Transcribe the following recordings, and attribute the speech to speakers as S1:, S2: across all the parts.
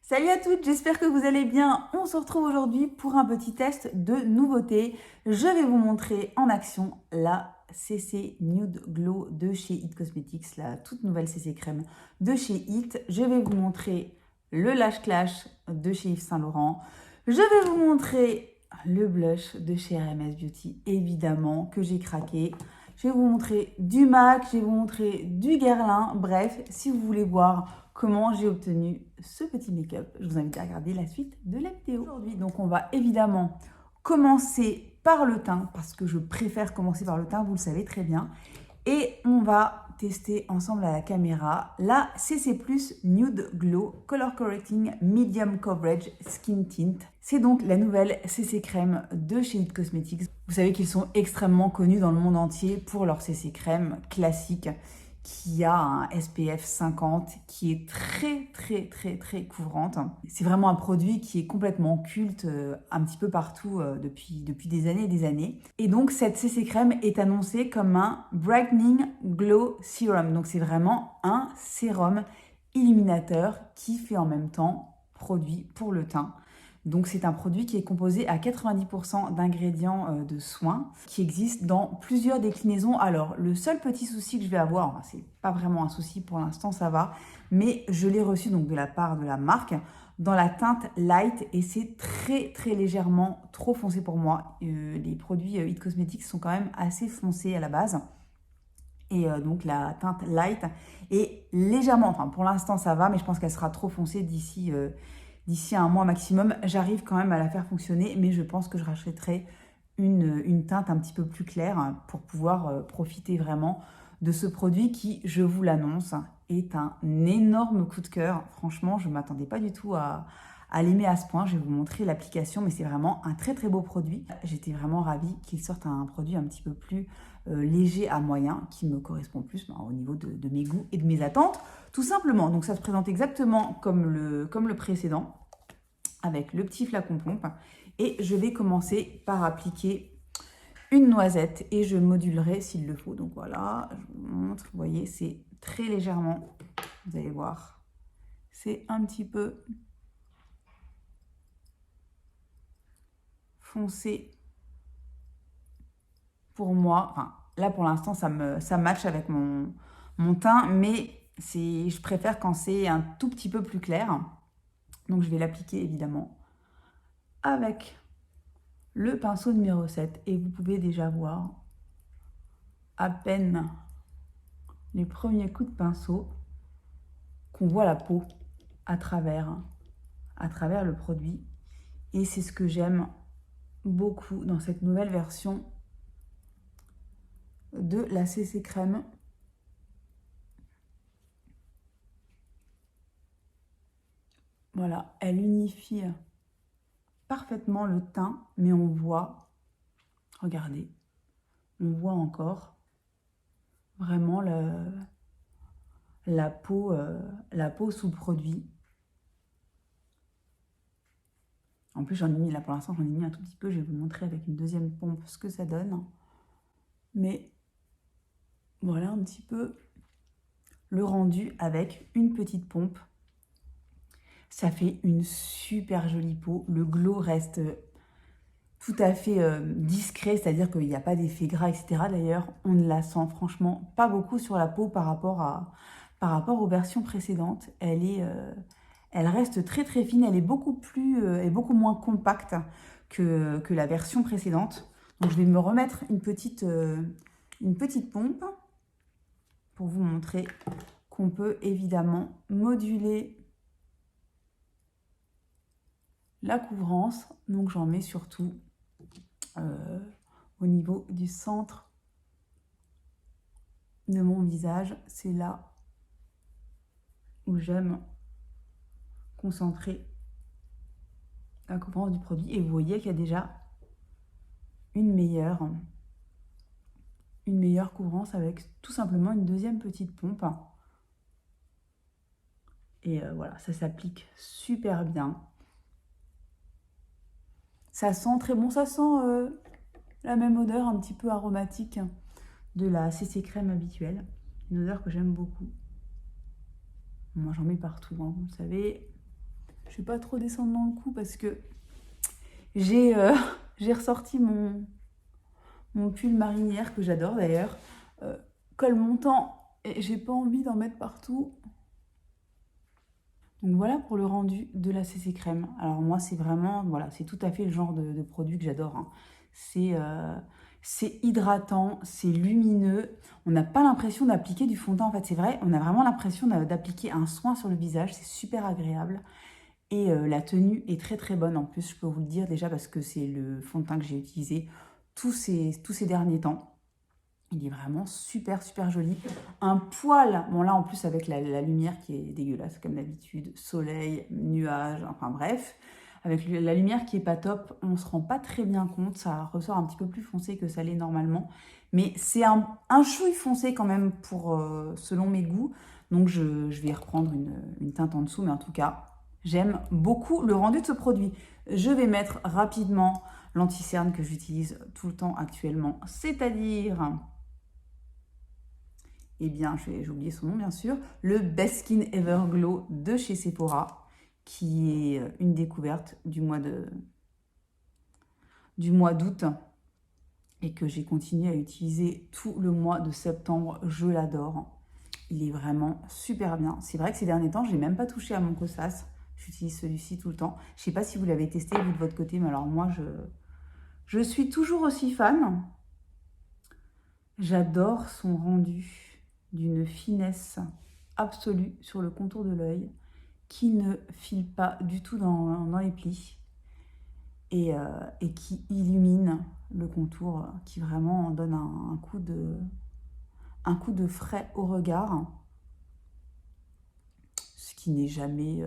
S1: Salut à toutes, j'espère que vous allez bien. On se retrouve aujourd'hui pour un petit test de nouveauté. Je vais vous montrer en action la CC Nude Glow de chez It Cosmetics, la toute nouvelle CC crème de chez It. Je vais vous montrer le Lash Clash de chez Yves Saint Laurent. Je vais vous montrer le blush de chez RMS Beauty, évidemment, que j'ai craqué. Je vais vous montrer du MAC, je vais vous montrer du Guerlain. Bref, si vous voulez voir comment j'ai obtenu ce petit make-up, je vous invite à regarder la suite de la vidéo. Aujourd'hui, donc on va évidemment commencer par le teint, parce que je préfère commencer par le teint, vous le savez très bien. Et on va tester ensemble à la caméra la CC Plus Nude Glow Color Correcting Medium Coverage Skin Tint. C'est donc la nouvelle CC crème de chez It Cosmetics. Vous savez qu'ils sont extrêmement connus dans le monde entier pour leur CC crème classique qui a un SPF 50 qui est très couvrante. C'est vraiment un produit qui est complètement culte un petit peu partout depuis des années et des années. Et donc cette CC crème est annoncée comme un Brightening Glow Serum. Donc c'est vraiment un sérum illuminateur qui fait en même temps produit pour le teint. Donc c'est un produit qui est composé à 90% d'ingrédients de soins qui existent dans plusieurs déclinaisons. Alors le seul petit souci que je vais avoir, enfin, c'est pas vraiment un souci pour l'instant, ça va, mais je l'ai reçu donc de la part de la marque dans la teinte light et c'est très légèrement trop foncé pour moi. Les produits It Cosmetics sont quand même assez foncés à la base. Et donc la teinte light est légèrement, enfin pour l'instant ça va, mais je pense qu'elle sera trop foncée d'ici un mois maximum. J'arrive quand même à la faire fonctionner, mais je pense que je rachèterai une teinte un petit peu plus claire pour pouvoir profiter vraiment de ce produit qui, je vous l'annonce, est un énorme coup de cœur. Franchement, je ne m'attendais pas du tout à l'aimer à ce point. Je vais vous montrer l'application, mais c'est vraiment un très beau produit. J'étais vraiment ravie qu'il sorte un produit un petit peu plus léger à moyen, qui me correspond plus au niveau de mes goûts et de mes attentes, tout simplement. Donc ça se présente exactement comme le précédent, avec le petit flacon pompe. Et je vais commencer par appliquer une noisette et je modulerai s'il le faut. Donc voilà, je vous montre, vous voyez, c'est très légèrement, vous allez voir, c'est un petit peu foncé pour moi. Enfin, là pour l'instant, ça match avec mon teint, mais je préfère quand c'est un tout petit peu plus clair. Donc je vais l'appliquer évidemment avec le pinceau numéro 7 et vous pouvez déjà voir à peine les premiers coups de pinceau qu'on voit la peau à travers le produit. Et c'est ce que j'aime beaucoup dans cette nouvelle version de la CC crème. Voilà, elle unifie parfaitement le teint, mais on voit, regardez, on voit encore vraiment la peau sous produit. En plus, j'en ai mis, là pour l'instant, j'en ai mis un tout petit peu. Je vais vous montrer avec une deuxième pompe ce que ça donne. Mais voilà un petit peu le rendu avec une petite pompe. Ça fait une super jolie peau. Le glow reste tout à fait discret, c'est-à-dire qu'il n'y a pas d'effet gras, etc. D'ailleurs, on ne la sent franchement pas beaucoup sur la peau par rapport aux versions précédentes. Elle reste très fine, elle est beaucoup moins compacte que la version précédente. Donc je vais me remettre une petite pompe pour vous montrer qu'on peut évidemment moduler la couvrance. Donc j'en mets surtout au niveau du centre de mon visage. C'est là où j'aime concentrer la couvrance du produit. Et vous voyez qu'il y a déjà une meilleure couvrance avec tout simplement une deuxième petite pompe. Et voilà, ça s'applique super bien. Ça sent très bon, ça sent la même odeur un petit peu aromatique de la CC crème habituelle. Une odeur que j'aime beaucoup. Moi j'en mets partout, hein, vous le savez. Je vais pas trop descendre dans le cou parce que j'ai j'ai ressorti mon pull marinière que j'adore d'ailleurs. Col montant et j'ai pas envie d'en mettre partout. Donc voilà pour le rendu de la CC crème. Alors moi c'est vraiment, voilà, c'est tout à fait le genre de produit que j'adore. Hein. C'est hydratant, c'est lumineux. On n'a pas l'impression d'appliquer du fond de teint. En fait c'est vrai, on a vraiment l'impression d'appliquer un soin sur le visage. C'est super agréable. Et la tenue est très très bonne en plus, je peux vous le dire déjà parce que c'est le fond de teint que j'ai utilisé tous ces derniers temps. Il est vraiment super super joli. Un poil, bon là en plus avec la lumière qui est dégueulasse comme d'habitude, soleil, nuages, enfin bref. Avec la lumière qui est pas top, on se rend pas très bien compte, ça ressort un petit peu plus foncé que ça l'est normalement. Mais c'est un chouille foncé quand même pour, selon mes goûts. Donc je vais reprendre une teinte en dessous, mais en tout cas, j'aime beaucoup le rendu de ce produit. Je vais mettre rapidement l'anti-cerne que j'utilise tout le temps actuellement, c'est-à-dire... Eh bien, j'ai oublié son nom bien sûr, le Best Skin Ever Glow de chez Sephora, qui est une découverte du mois d'août et que j'ai continué à utiliser tout le mois de septembre. Je l'adore. Il est vraiment super bien. C'est vrai que ces derniers temps, je n'ai même pas touché à mon Kosas. J'utilise celui-ci tout le temps. Je ne sais pas si vous l'avez testé, vous de votre côté, mais alors moi, je suis toujours aussi fan. J'adore son rendu d'une finesse absolue sur le contour de l'œil qui ne file pas du tout dans les plis et qui illumine le contour, qui vraiment donne un coup de frais au regard, ce qui n'est jamais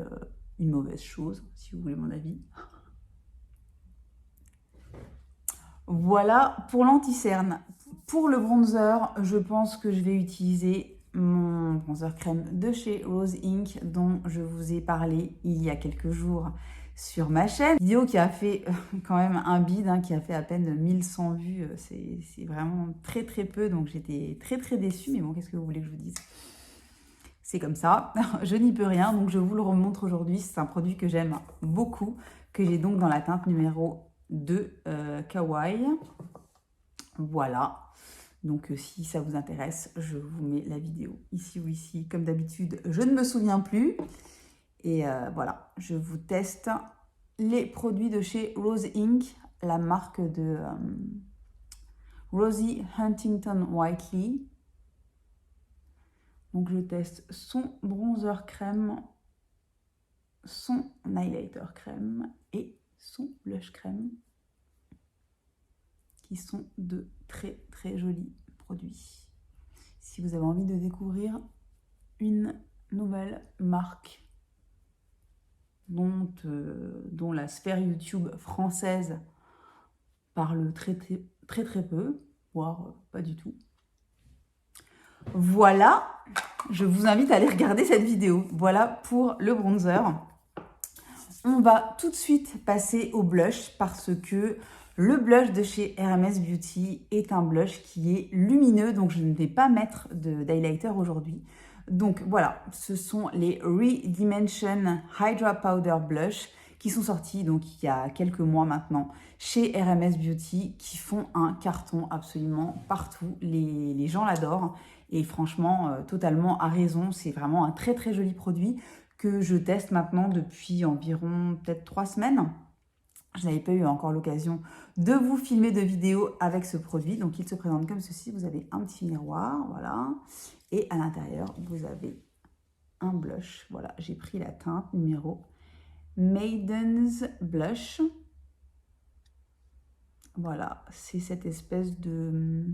S1: une mauvaise chose, si vous voulez mon avis. Voilà pour l'anti-cerne. Pour le bronzer, je pense que je vais utiliser mon bronzer crème de chez Rose Inc dont je vous ai parlé il y a quelques jours sur ma chaîne. Vidéo qui a fait quand même un bide, hein, qui a fait à peine 1100 vues. C'est vraiment très très peu, donc j'étais très très déçue. Mais bon, qu'est-ce que vous voulez que je vous dise? C'est comme ça, je n'y peux rien, donc je vous le remontre aujourd'hui. C'est un produit que j'aime beaucoup, que j'ai donc dans la teinte numéro 2 Kawaii. Voilà. Donc si ça vous intéresse, je vous mets la vidéo ici ou ici. Comme d'habitude, je ne me souviens plus. Et voilà, je vous teste les produits de chez Rose Inc, la marque de Rosie Huntington Whiteley. Donc je teste son bronzer crème, son highlighter crème et son blush crème, qui sont de très très jolis produits. Si vous avez envie de découvrir une nouvelle marque dont la sphère YouTube française parle très très très, très peu, voire pas du tout. Voilà, je vous invite à aller regarder cette vidéo. Voilà pour le bronzer. On va tout de suite passer au blush parce que le blush de chez RMS Beauty est un blush qui est lumineux, donc je ne vais pas mettre d'highlighter aujourd'hui. Donc voilà, ce sont les Redimension Hydra Powder Blush qui sont sortis donc il y a quelques mois maintenant chez RMS Beauty, qui font un carton absolument partout. Les gens l'adorent et franchement, totalement à raison. C'est vraiment un très très joli produit que je teste maintenant depuis environ peut-être 3 semaines. Je n'avais pas eu encore l'occasion de vous filmer de vidéos avec ce produit. Donc, il se présente comme ceci. Vous avez un petit miroir, voilà. Et à l'intérieur, vous avez un blush. Voilà, j'ai pris la teinte numéro Maiden's Blush. Voilà, c'est cette espèce de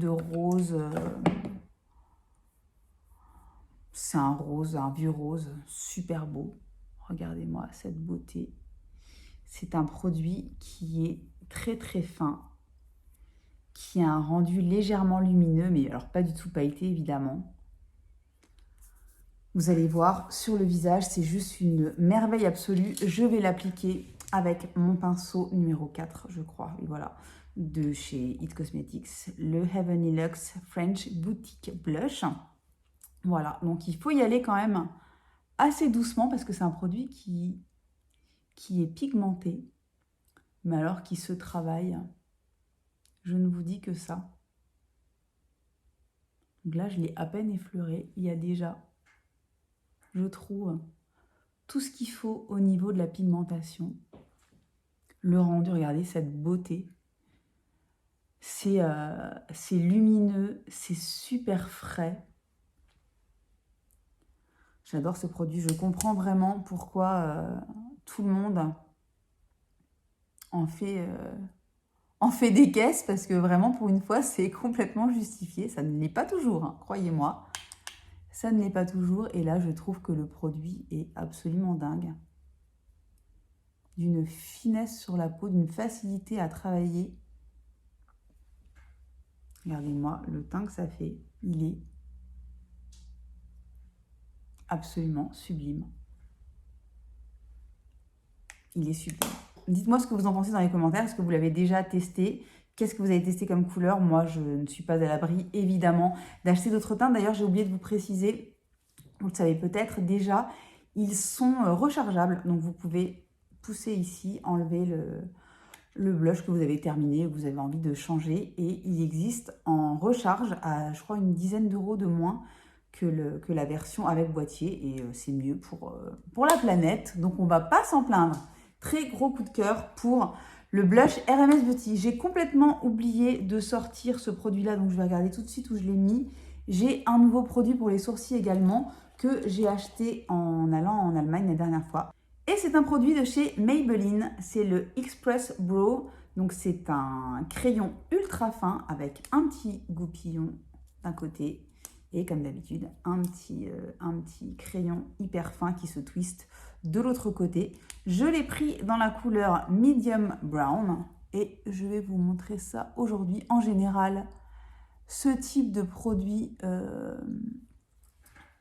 S1: rose. C'est un rose, un vieux rose, super beau. Regardez-moi cette beauté. C'est un produit qui est très très fin, qui a un rendu légèrement lumineux, mais alors pas du tout pailleté évidemment. Vous allez voir sur le visage, c'est juste une merveille absolue. Je vais l'appliquer avec mon pinceau numéro 4, je crois, et voilà, de chez It Cosmetics, le Heavenly Luxe French Boutique Blush. Voilà, donc il faut y aller quand même assez doucement parce que c'est un produit qui est pigmenté, mais alors qui se travaille. Je ne vous dis que ça. Donc là, je l'ai à peine effleuré. Il y a déjà, je trouve, tout ce qu'il faut au niveau de la pigmentation. Le rendu, regardez cette beauté. C'est lumineux, c'est super frais. J'adore ce produit. Je comprends vraiment pourquoi tout le monde en fait des caisses, parce que vraiment, pour une fois, c'est complètement justifié. Ça ne l'est pas toujours, hein, croyez-moi. Ça ne l'est pas toujours. Et là, je trouve que le produit est absolument dingue. D'une finesse sur la peau, d'une facilité à travailler. Regardez-moi le teint que ça fait. Il est absolument sublime. Il est sublime. Dites-moi ce que vous en pensez dans les commentaires. Est-ce que vous l'avez déjà testé? Qu'est-ce que vous avez testé comme couleur? Moi, je ne suis pas à l'abri, évidemment, d'acheter d'autres teintes. D'ailleurs, j'ai oublié de vous préciser, vous le savez peut-être déjà, ils sont rechargeables. Donc, vous pouvez pousser ici, enlever le blush que vous avez terminé, que vous avez envie de changer. Et il existe en recharge à, je crois, une dizaine d'euros de moins que la version avec boîtier. Et c'est mieux pour la planète. Donc, on ne va pas s'en plaindre. Très gros coup de cœur pour le blush RMS Beauty. J'ai complètement oublié de sortir ce produit-là, donc je vais regarder tout de suite où je l'ai mis. J'ai un nouveau produit pour les sourcils également que j'ai acheté en allant en Allemagne la dernière fois. Et c'est un produit de chez Maybelline, c'est le Express Brow. Donc c'est un crayon ultra fin avec un petit goupillon d'un côté et comme d'habitude un petit crayon hyper fin qui se twiste de l'autre côté. Je l'ai pris dans la couleur Medium Brown et je vais vous montrer ça aujourd'hui. En général, ce type de produit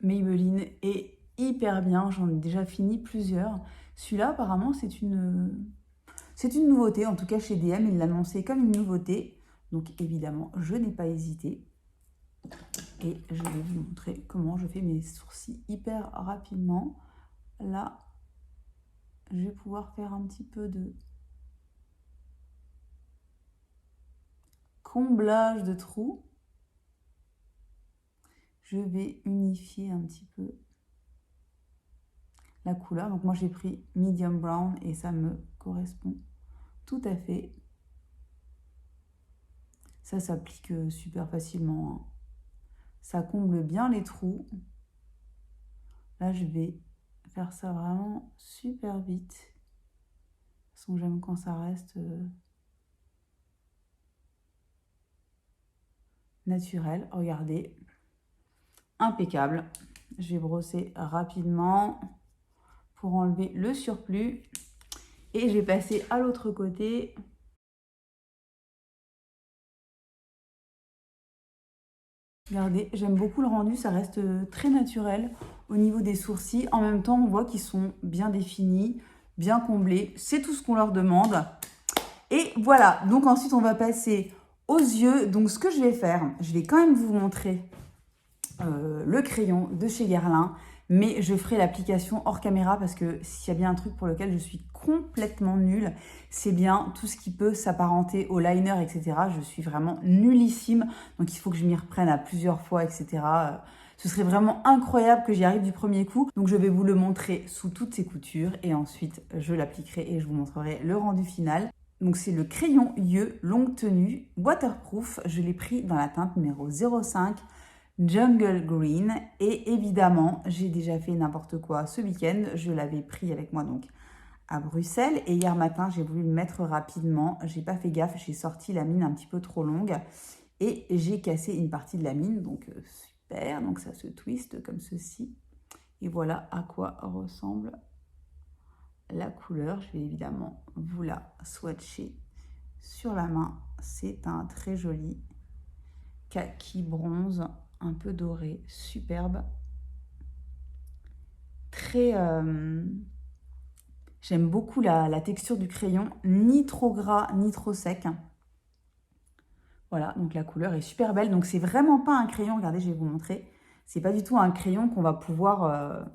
S1: Maybelline est hyper bien. J'en ai déjà fini plusieurs. Celui-là, apparemment, c'est une nouveauté. En tout cas, chez DM, ils l'annonçaient comme une nouveauté. Donc, évidemment, je n'ai pas hésité. Et je vais vous montrer comment je fais mes sourcils hyper rapidement. Là, je vais pouvoir faire un petit peu de comblage de trous. Je vais unifier un petit peu la couleur. Donc moi j'ai pris medium brown et ça me correspond tout à fait. Ça s'applique super facilement, hein. Ça comble bien les trous. Là je vais faire ça vraiment super vite. De toute façon j'aime quand ça reste naturel. Regardez, impeccable. Je vais brosser rapidement pour enlever le surplus. Et je vais passer à l'autre côté. Regardez, j'aime beaucoup le rendu, ça reste très naturel au niveau des sourcils. En même temps, on voit qu'ils sont bien définis, bien comblés. C'est tout ce qu'on leur demande. Et voilà, donc ensuite on va passer aux yeux. Donc ce que je vais faire, je vais quand même vous montrer le crayon de chez Guerlain. Mais je ferai l'application hors caméra parce que s'il y a bien un truc pour lequel je suis complètement nulle, c'est bien tout ce qui peut s'apparenter au liner, etc. Je suis vraiment nullissime, donc il faut que je m'y reprenne à plusieurs fois, etc. Ce serait vraiment incroyable que j'y arrive du premier coup. Donc je vais vous le montrer sous toutes ses coutures et ensuite je l'appliquerai et je vous montrerai le rendu final. Donc c'est le crayon yeux longue tenue waterproof. Je l'ai pris dans la teinte numéro 05. Jungle Green et évidemment j'ai déjà fait n'importe quoi ce week-end, je l'avais pris avec moi donc à Bruxelles et hier matin j'ai voulu le mettre rapidement, j'ai pas fait gaffe, j'ai sorti la mine un petit peu trop longue et j'ai cassé une partie de la mine, donc super, donc ça se twiste comme ceci et voilà à quoi ressemble la couleur. Je vais évidemment vous la swatcher sur la main, c'est un très joli kaki bronze un peu doré, superbe. Très... j'aime beaucoup la texture du crayon, ni trop gras, ni trop sec. Voilà, donc la couleur est super belle. Donc c'est vraiment pas un crayon, regardez, je vais vous montrer. C'est pas du tout un crayon qu'on va pouvoir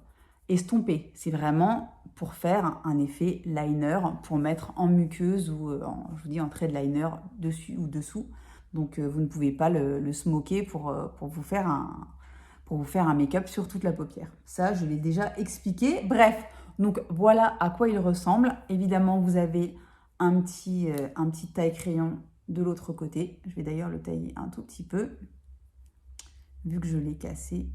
S1: estomper. C'est vraiment pour faire un effet liner, pour mettre en muqueuse ou, je vous dis, en trait de liner dessus ou dessous. Donc, vous ne pouvez pas le smoker pour vous faire un make-up sur toute la paupière. Ça, je l'ai déjà expliqué. Bref, donc voilà à quoi il ressemble. Évidemment, vous avez un petit taille-crayon de l'autre côté. Je vais d'ailleurs le tailler un tout petit peu, vu que je l'ai cassé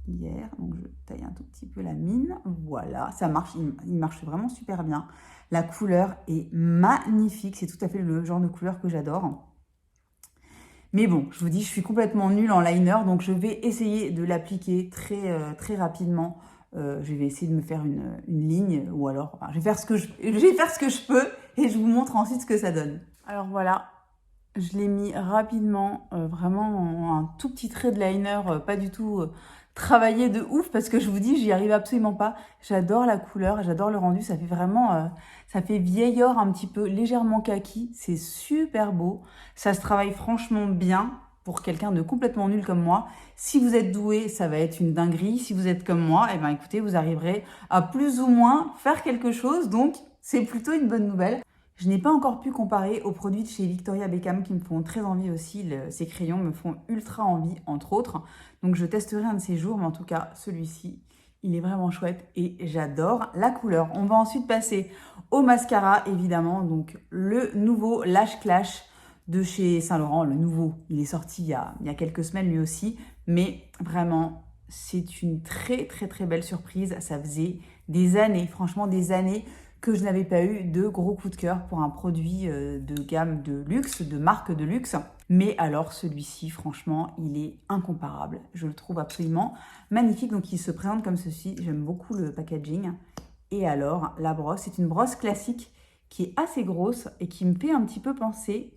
S1: hier. Donc, je taille un tout petit peu la mine. Voilà, ça marche. Il marche vraiment super bien. La couleur est magnifique. C'est tout à fait le genre de couleur que j'adore. Mais bon, je vous dis, je suis complètement nulle en liner, donc je vais essayer de l'appliquer très rapidement. Je vais essayer de me faire une ligne, ou alors je vais faire ce que je peux et je vous montre ensuite ce que ça donne. Alors voilà, je l'ai mis rapidement, vraiment un tout petit trait de liner, pas du tout travaillé de ouf, parce que je vous dis, j'y arrive absolument pas. J'adore la couleur, j'adore le rendu, ça fait vraiment, ça fait vieillard un petit peu, légèrement kaki, c'est super beau. Ça se travaille franchement bien pour quelqu'un de complètement nul comme moi. Si vous êtes doué, ça va être une dinguerie. Si vous êtes comme moi, eh ben écoutez, vous arriverez à plus ou moins faire quelque chose, donc c'est plutôt une bonne nouvelle. Je n'ai pas encore pu comparer aux produits de chez Victoria Beckham qui me font très envie aussi. Ces crayons me font ultra envie, entre autres. Donc je testerai un de ces jours, mais en tout cas, celui-ci, il est vraiment chouette et j'adore la couleur. On va ensuite passer au mascara, évidemment. Donc le nouveau Lash Clash de chez Saint Laurent. Le nouveau, il est sorti il y a quelques semaines lui aussi. Mais vraiment, c'est une très belle surprise. Ça faisait des années, franchement des années, que je n'avais pas eu de gros coup de cœur pour un produit de gamme de luxe, de marque de luxe. Mais alors celui-ci, franchement, il est incomparable. Je le trouve absolument magnifique. Donc il se présente comme ceci. J'aime beaucoup le packaging. Et alors, la brosse, c'est une brosse classique qui est assez grosse et qui me fait un petit peu penser,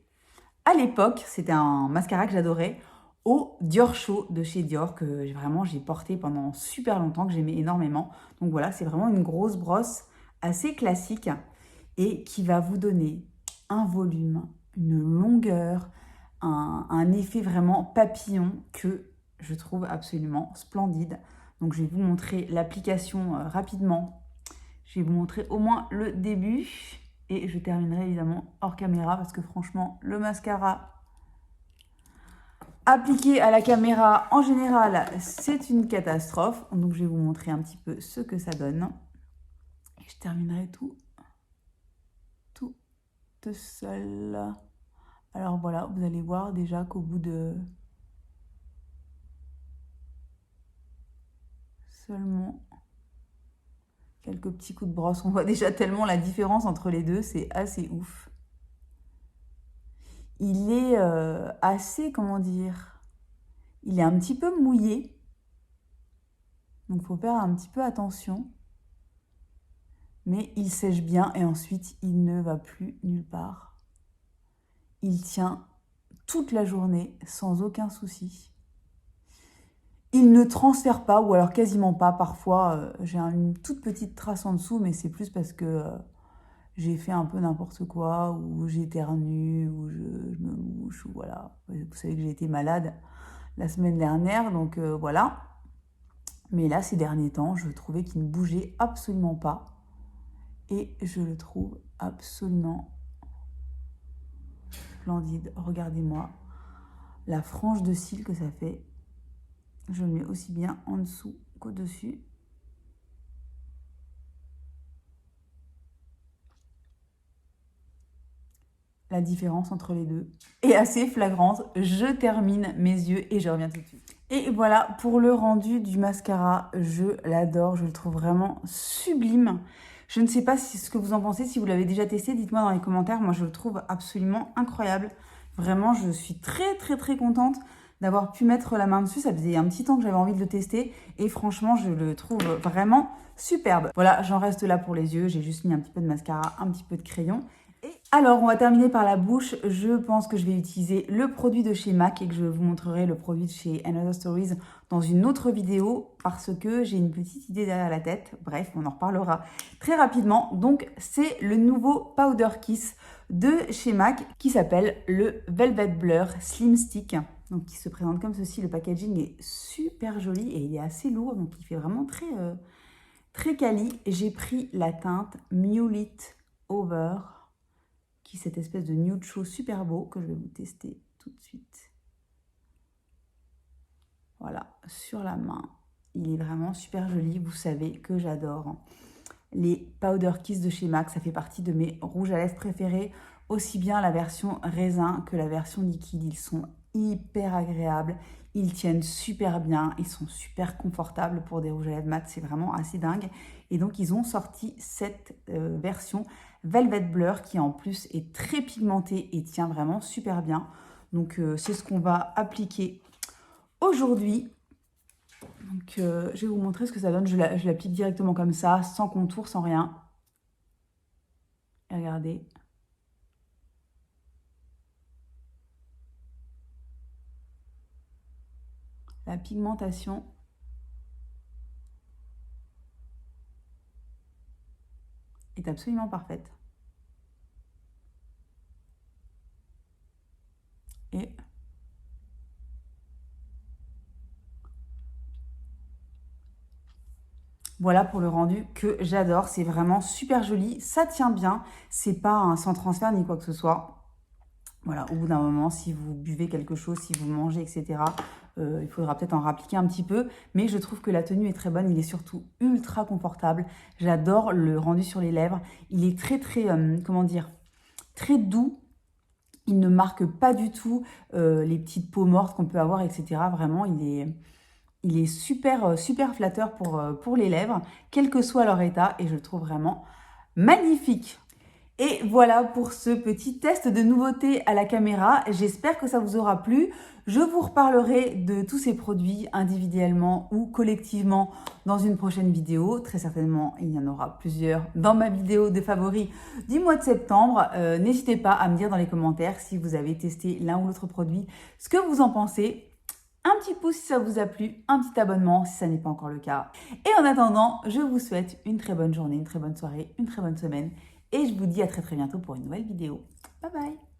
S1: à l'époque, c'était un mascara que j'adorais, au Dior Show de chez Dior, que j'ai porté pendant super longtemps, que j'aimais énormément. Donc voilà, c'est vraiment une grosse brosse assez classique et qui va vous donner un volume, une longueur, un effet vraiment papillon que je trouve absolument splendide. Donc je vais vous montrer l'application rapidement. Je vais vous montrer au moins le début et je terminerai évidemment hors caméra parce que franchement le mascara appliqué à la caméra en général c'est une catastrophe. Donc je vais vous montrer un petit peu ce que ça donne. Et je terminerai tout seul. Alors voilà, vous allez voir déjà qu'au bout de seulement quelques petits coups de brosse, on voit déjà tellement la différence entre les deux, c'est assez ouf. Il est assez, comment dire, il est un petit peu mouillé, donc il faut faire un petit peu attention. Mais il sèche bien et ensuite il ne va plus nulle part. Il tient toute la journée sans aucun souci. Il ne transfère pas, ou alors quasiment pas. Parfois, j'ai une toute petite trace en dessous, mais c'est plus parce que j'ai fait un peu n'importe quoi, ou j'éternue, ou je me mouche, ou voilà. Vous savez que j'ai été malade la semaine dernière, donc voilà. Mais là, ces derniers temps, je trouvais qu'il ne bougeait absolument pas. Et je le trouve absolument splendide. Regardez-moi la frange de cils que ça fait. Je le mets aussi bien en dessous qu'au-dessus. La différence entre les deux est assez flagrante. Je termine mes yeux et je reviens tout de suite. Et voilà pour le rendu du mascara. Je l'adore, je le trouve vraiment sublime. Je ne sais pas ce que vous en pensez, si vous l'avez déjà testé, dites-moi dans les commentaires. Moi, je le trouve absolument incroyable. Vraiment, je suis très contente d'avoir pu mettre la main dessus. Ça faisait un petit temps que j'avais envie de le tester. Et franchement, je le trouve vraiment superbe. Voilà, j'en reste là pour les yeux. J'ai juste mis un petit peu de mascara, un petit peu de crayon. Alors, on va terminer par la bouche. Je pense que je vais utiliser le produit de chez MAC et que je vous montrerai le produit de chez Another Stories dans une autre vidéo parce que j'ai une petite idée derrière la tête. Bref, on en reparlera très rapidement. Donc, c'est le nouveau Powder Kiss de chez MAC qui s'appelle le Velvet Blur Slim Stick. Donc, qui se présente comme ceci. Le packaging est super joli et il est assez lourd. Donc, il fait vraiment très quali. J'ai pris la teinte Mule It Over, qui est cette espèce de nude chaud super beau que je vais vous tester tout de suite. Voilà, sur la main. Il est vraiment super joli. Vous savez que j'adore les Powder Kiss de chez MAC. Ça fait partie de mes rouges à lèvres préférés. Aussi bien la version raisin que la version liquide. Ils sont hyper agréables. Ils tiennent super bien. Ils sont super confortables pour des rouges à lèvres mat. C'est vraiment assez dingue. Et donc, ils ont sorti cette version Velvet Blur qui en plus est très pigmentée et tient vraiment super bien. Donc, c'est ce qu'on va appliquer aujourd'hui. Donc, je vais vous montrer ce que ça donne. Je l'applique directement comme ça, sans contour, sans rien. Et regardez. La pigmentation est absolument parfaite. Et voilà pour le rendu que j'adore. C'est vraiment super joli. Ça tient bien. C'est pas un sans transfert ni quoi que ce soit. Voilà, au bout d'un moment, si vous buvez quelque chose, si vous mangez, etc., il faudra peut-être en rappliquer un petit peu. Mais je trouve que la tenue est très bonne. Il est surtout ultra confortable. J'adore le rendu sur les lèvres. Il est très, très, comment dire, très doux. Il ne marque pas du tout les petites peaux mortes qu'on peut avoir, etc. Vraiment, il est super, super flatteur pour les lèvres, quel que soit leur état. Et je le trouve vraiment magnifique. Et voilà pour ce petit test de nouveauté à la caméra. J'espère que ça vous aura plu. Je vous reparlerai de tous ces produits individuellement ou collectivement dans une prochaine vidéo. Très certainement, il y en aura plusieurs dans ma vidéo de favoris du mois de septembre. N'hésitez pas à me dire dans les commentaires si vous avez testé l'un ou l'autre produit, ce que vous en pensez. Un petit pouce si ça vous a plu, un petit abonnement si ça n'est pas encore le cas. Et en attendant, je vous souhaite une très bonne journée, une très bonne soirée, une très bonne semaine. Et je vous dis à très très bientôt pour une nouvelle vidéo. Bye bye!